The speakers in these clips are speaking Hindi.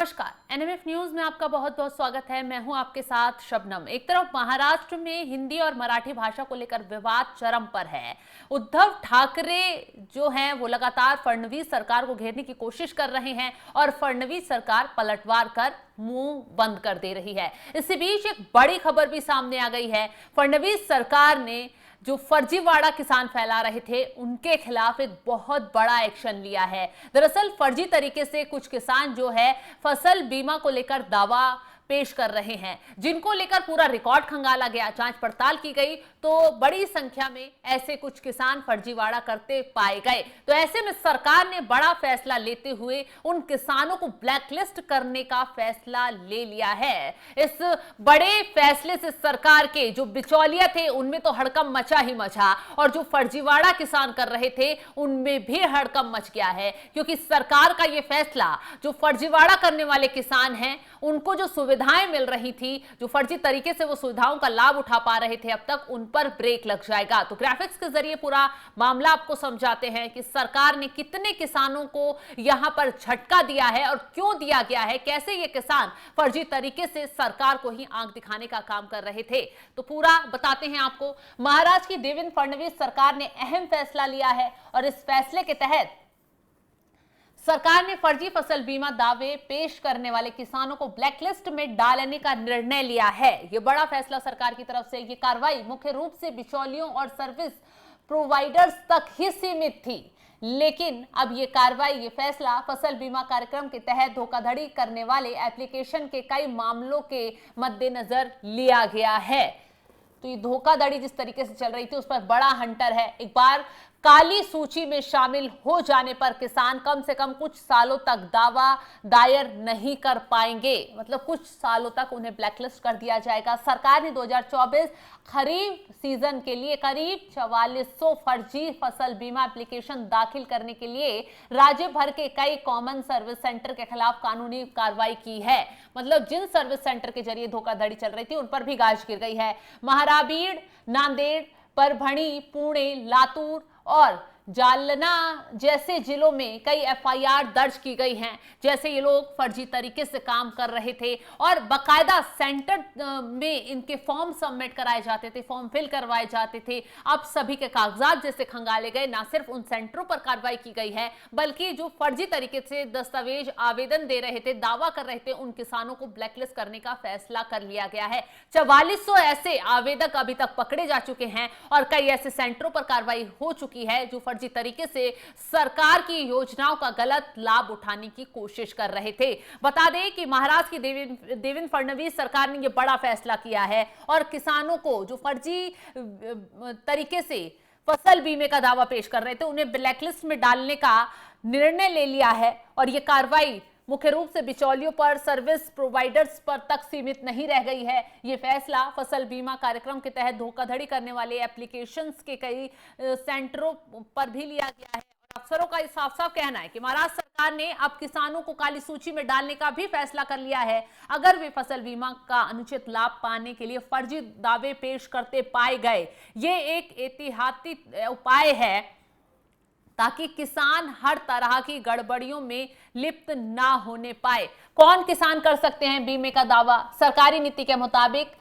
नमस्कार, एनएमएफ न्यूज में आपका बहुत बहुत स्वागत है। मैं हूं आपके साथ शबनम। एक तरफ महाराष्ट्र में हिंदी और मराठी भाषा को लेकर विवाद चरम पर है। उद्धव ठाकरे जो हैं वो लगातार फडणवीस सरकार को घेरने की कोशिश कर रहे हैं और फडणवीस सरकार पलटवार कर मुंह बंद कर दे रही है। इसी बीच एक बड़ी खबर भी सामने आ गई है। फडणवीस सरकार ने जो फर्जीवाड़ा किसान फैला रहे थे उनके खिलाफ एक बहुत बड़ा एक्शन लिया है। दरअसल फर्जी तरीके से कुछ किसान जो है फसल बीमा को लेकर दावा पेश कर रहे हैं, जिनको लेकर पूरा रिकॉर्ड खंगाला गया, जांच पड़ताल की गई तो बड़ी संख्या में ऐसे कुछ किसान फर्जीवाड़ा करते पाए गए। तो ऐसे में सरकार ने बड़ा फैसला लेते हुए उन किसानों को ब्लैकलिस्ट करने का फैसला ले लिया है। इस बड़े फैसले से सरकार के जो बिचौलिया थे उनमें तो हड़कंप मचा ही मचा और जो फर्जीवाड़ा किसान कर रहे थे उनमें भी हड़कंप मच गया है, क्योंकि सरकार का यह फैसला जो फर्जीवाड़ा करने वाले किसान हैं उनको जो सुविधाएं मिल रही थी, जो फर्जी तरीके से वो सुविधाओं का लाभ उठा पा रहे थे, अब तक उन पर ब्रेक लग जाएगा। तो ग्राफिक्स के जरिए पूरा मामला आपको समझाते हैं कि सरकार ने कितने किसानों को यहां पर झटका दिया है और क्यों दिया गया है, कैसे ये किसान फर्जी तरीके से सरकार को ही आंख दिखाने का काम कर रहे थे। तो पूरा बताते हैं आपको। महाराष्ट्र की देवेंद्र फडणवीस सरकार ने अहम फैसला लिया है और इस फैसले के तहत सरकार ने फर्जी फसल बीमा दावे पेश करने वाले किसानों को ब्लैकलिस्ट में डालने का निर्णय लिया है। यह बड़ा फैसला सरकार की तरफ से। यह कार्रवाई मुख्य रूप से बिचौलियों और सर्विस प्रोवाइडर्स तक ही सीमित थी, लेकिन अब ये कार्रवाई, ये फैसला फसल बीमा कार्यक्रम के तहत धोखाधड़ी करने वाले एप्लीकेशन के कई मामलों के मद्देनजर लिया गया है। तो ये धोखाधड़ी जिस तरीके से चल रही थी उस पर बड़ा हंटर है। एक बार काली सूची में शामिल हो जाने पर किसान कम से कम कुछ सालों तक दावा दायर नहीं कर पाएंगे, मतलब कुछ सालों तक उन्हें ब्लैकलिस्ट कर दिया जाएगा। सरकार ने 2024 खरीफ सीजन के लिए करीब 4400 फर्जी फसल बीमा एप्लीकेशन दाखिल करने के लिए राज्य भर के कई कॉमन सर्विस सेंटर के खिलाफ कानूनी कार्रवाई की है। मतलब जिन सर्विस सेंटर के जरिए धोखाधड़ी चल रही थी उन पर भी गाज गिर गई है। महाराष्ट्र, नांदेड़, परभणी, पुणे, लातूर और जालना जैसे जिलों में कई एफआईआर दर्ज की गई हैं। जैसे ये लोग फर्जी तरीके से काम कर रहे थे और बकायदा सेंटर में इनके फॉर्म सबमिट कराए जाते थे, फॉर्म फिल करवाए जाते थे। अब सभी के कागजात जैसे खंगाले गए। ना सिर्फ उन सेंटरों पर कार्रवाई की गई है, बल्कि जो फर्जी तरीके से दस्तावेज आवेदन दे रहे थे, दावा कर रहे थे, उन किसानों को ब्लैकलिस्ट करने का फैसला कर लिया गया है। 4400 ऐसे आवेदक अभी तक पकड़े जा चुके हैं और कई ऐसे सेंटरों पर कार्रवाई हो चुकी है जो फर्जी तरीके से सरकार की योजनाओं का गलत लाभ उठाने की कोशिश कर रहे थे। बता दें कि महाराष्ट्र की देवेंद्र फडणवीस सरकार ने यह बड़ा फैसला किया है और किसानों को जो फर्जी तरीके से फसल बीमे का दावा पेश कर रहे थे उन्हें ब्लैकलिस्ट में डालने का निर्णय ले लिया है। और यह कार्रवाई मुख्य रूप से बिचौलियों पर, सर्विस प्रोवाइडर्स पर तक सीमित नहीं रह गई है। ये फैसला फसल बीमा कार्यक्रम के तहत धोखाधड़ी करने वाले एप्लीकेशंस के कई सेंटरों पर भी लिया गया है। और अफसरों का साफ साफ कहना है कि महाराष्ट्र सरकार ने अब किसानों को काली सूची में डालने का भी फैसला कर लिया है अगर वे फसल बीमा का अनुचित लाभ पाने के लिए फर्जी दावे पेश करते पाए गए। ये एक एहतियाती उपाय है ताकि किसान हर तरह की गड़बड़ियों में लिप्त ना होने पाए। कौन किसान कर सकते हैं बीमे का दावा? सरकारी नीति के मुताबिक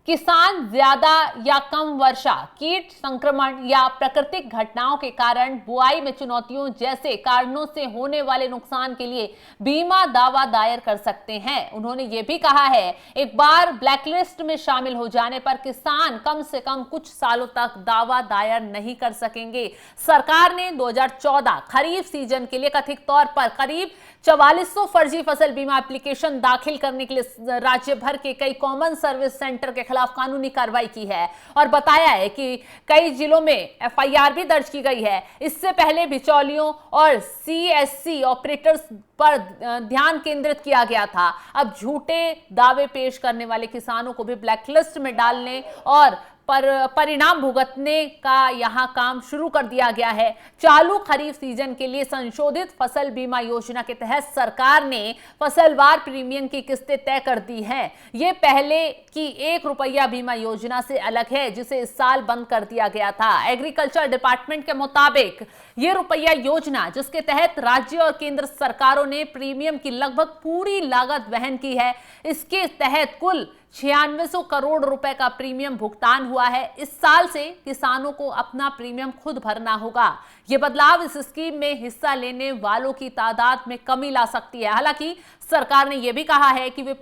किसान ज्यादा या कम वर्षा, कीट संक्रमण या प्राकृतिक घटनाओं के कारण बुआई में चुनौतियों जैसे कारणों से होने वाले नुकसान के लिए बीमा दावा दायर कर सकते हैं। उन्होंने ये भी कहा है एक बार ब्लैकलिस्ट में शामिल हो जाने पर किसान कम से कम कुछ सालों तक दावा दायर नहीं कर सकेंगे। सरकार ने 2014 खरीफ सीजन के लिए कथित तौर पर करीब 4400 फर्जी फसल बीमा एप्लीकेशन दाखिल करने के लिए राज्य भर के कई कॉमन सर्विस सेंटर के खिलाफ कानूनी कार्रवाई की है और बताया है कि कई जिलों में एफआईआर भी दर्ज की गई है। इससे पहले बिचौलियों और सीएससी ऑपरेटर्स पर ध्यान केंद्रित किया गया था। अब झूठे दावे पेश करने वाले किसानों को भी ब्लैकलिस्ट में डालने और परिणाम भुगतने का यहां काम शुरू कर दिया गया है। चालू खरीफ सीजन के लिए संशोधित फसल बीमा योजना के तहत सरकार ने फसलवार प्रीमियम की किस्तें तय कर दी हैं। ये पहले की ₹1 बीमा योजना से अलग है, जिसे इस साल बंद कर दिया गया था। एग्रीकल्चर डिपार्टमेंट के मुताबिक ये ₹1 योजना, जिसके तहत राज्य और केंद्र सरकारों ने प्रीमियम की लगभग पूरी लागत वहन की है, इसके तहत कुल 9600 करोड़ रुपए का प्रीमियम भुगतान हुआ है। इस साल से किसानों को अपना प्रीमियम खुद भरना होगा। यह बदलाव इस स्कीम में हिस्सा लेने वालों की तादाद में कमी ला सकती है। हालांकि सरकार ने यह भी कहा है कि वे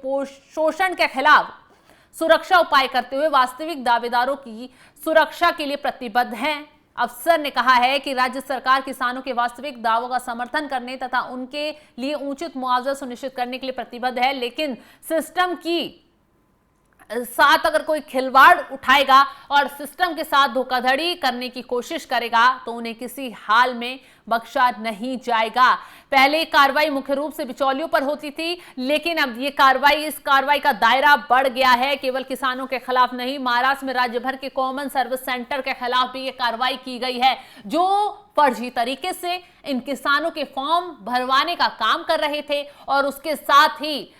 शोषण के खिलाफ सुरक्षा उपाय करते हुए वास्तविक दावेदारों की सुरक्षा के लिए प्रतिबद्ध हैं। अफसर ने कहा है कि राज्य सरकार किसानों के वास्तविक दावों का समर्थन करने तथा उनके लिए उचित मुआवजा सुनिश्चित करने के लिए प्रतिबद्ध है, लेकिन सिस्टम की साथ अगर कोई खिलवाड़ उठाएगा और सिस्टम के साथ धोखाधड़ी करने की कोशिश करेगा तो उन्हें किसी हाल में बख्शा नहीं जाएगा। पहले कार्रवाई मुख्य रूप से बिचौलियों पर होती थी, लेकिन अब इस कार्रवाई का दायरा बढ़ गया है। केवल किसानों के खिलाफ नहीं, महाराष्ट्र में राज्य भर के कॉमन सर्विस सेंटर के खिलाफ भी ये कार्रवाई की गई है, जो फर्जी तरीके से इन किसानों के फॉर्म भरवाने का काम कर रहे थे और उसके साथ ही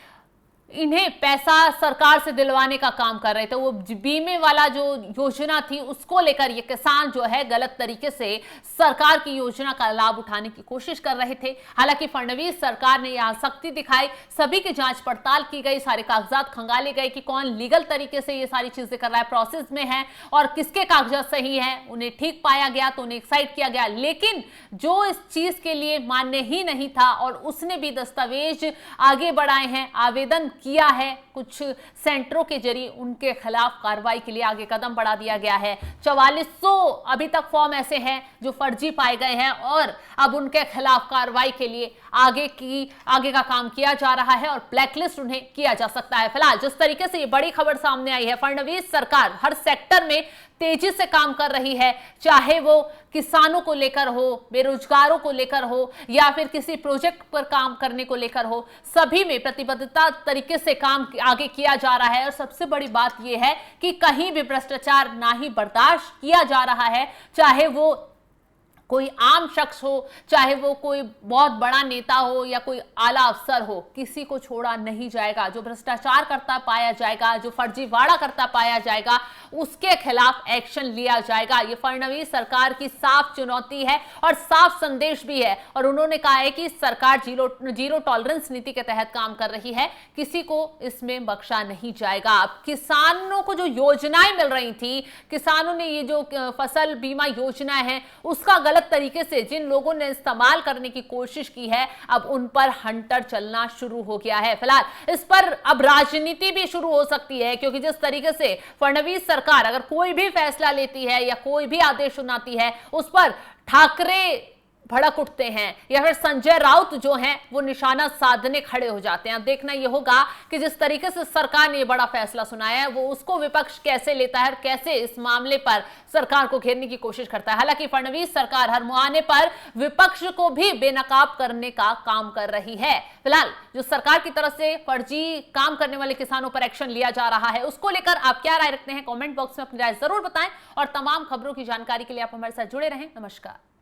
इन्हें पैसा सरकार से दिलवाने का काम कर रहे थे। वो बीमे वाला जो योजना थी उसको लेकर ये किसान जो है गलत तरीके से सरकार की योजना का लाभ उठाने की कोशिश कर रहे थे। हालांकि फडणवीस सरकार ने यहां सख्ती दिखाई, सभी की जांच पड़ताल की गई, सारे कागजात खंगाले गए कि कौन लीगल तरीके से ये सारी चीजें कर रहा है, प्रोसेस में है और किसके कागजात सही है, उन्हें ठीक पाया गया तो उन्हें एक्साइट किया गया। लेकिन जो इस चीज के लिए मान्य ही नहीं था और उसने भी दस्तावेज आगे बढ़ाए हैं, आवेदन किया है कुछ सेंटरों के जरिए, उनके खिलाफ कार्रवाई के लिए आगे कदम बढ़ा दिया गया है। 4400 अभी तक फॉर्म ऐसे हैं जो फर्जी पाए गए हैं और अब उनके खिलाफ कार्रवाई के लिए आगे का काम किया जा रहा है और ब्लैकलिस्ट उन्हें किया जा सकता है। फिलहाल जिस तरीके से ये बड़ी खबर सामने आई है, फडणवीस सरकार हर सेक्टर में तेजी से काम कर रही है, चाहे वो किसानों को लेकर हो, बेरोजगारों को लेकर हो या फिर किसी प्रोजेक्ट पर काम करने को लेकर हो, सभी में प्रतिबद्धता तरीके से काम आगे किया जा रहा है। और सबसे बड़ी बात यह है कि कहीं भी भ्रष्टाचार ना ही बर्दाश्त किया जा रहा है, चाहे वो कोई आम शख्स हो, चाहे वो कोई बहुत बड़ा नेता हो या कोई आला अफसर हो, किसी को छोड़ा नहीं जाएगा। जो भ्रष्टाचार करता पाया जाएगा, जो फर्जीवाड़ा करता पाया जाएगा, उसके खिलाफ एक्शन लिया जाएगा। ये फडणवीस सरकार की साफ चुनौती है और साफ संदेश भी है। और उन्होंने कहा है कि सरकार जीरो टॉलरेंस नीति के तहत काम कर रही है, किसी को इसमें बख्शा नहीं जाएगा। अब किसानों को जो योजनाएं मिल रही थी, किसानों ने ये जो फसल बीमा योजना है उसका गलत तरीके से जिन लोगों ने इस्तेमाल करने की कोशिश की है, अब उन पर हंटर चलना शुरू हो गया है। फिलहाल इस पर अब राजनीति भी शुरू हो सकती है, क्योंकि जिस तरीके से फडणवीस सरकार अगर कोई भी फैसला लेती है या कोई भी आदेश सुनाती है, उस पर ठाकरे भड़क उठते हैं या फिर संजय राउत जो हैं वो निशाना साधने खड़े हो जाते हैं। अब देखना यह होगा कि जिस तरीके से सरकार ने यह बड़ा फैसला सुनाया है, वो उसको विपक्ष कैसे लेता है और कैसे इस मामले पर सरकार को घेरने की कोशिश करता है। हालांकि फडणवीस सरकार हर मुहाने पर विपक्ष को भी बेनकाब करने का काम कर रही है। फिलहाल जो सरकार की तरफ से फर्जी काम करने वाले किसानों पर एक्शन लिया जा रहा है, उसको लेकर आप क्या राय रखते हैं, कमेंट बॉक्स में अपनी राय जरूर बताएं और तमाम खबरों की जानकारी के लिए आप हमारे साथ जुड़े रहें। नमस्कार।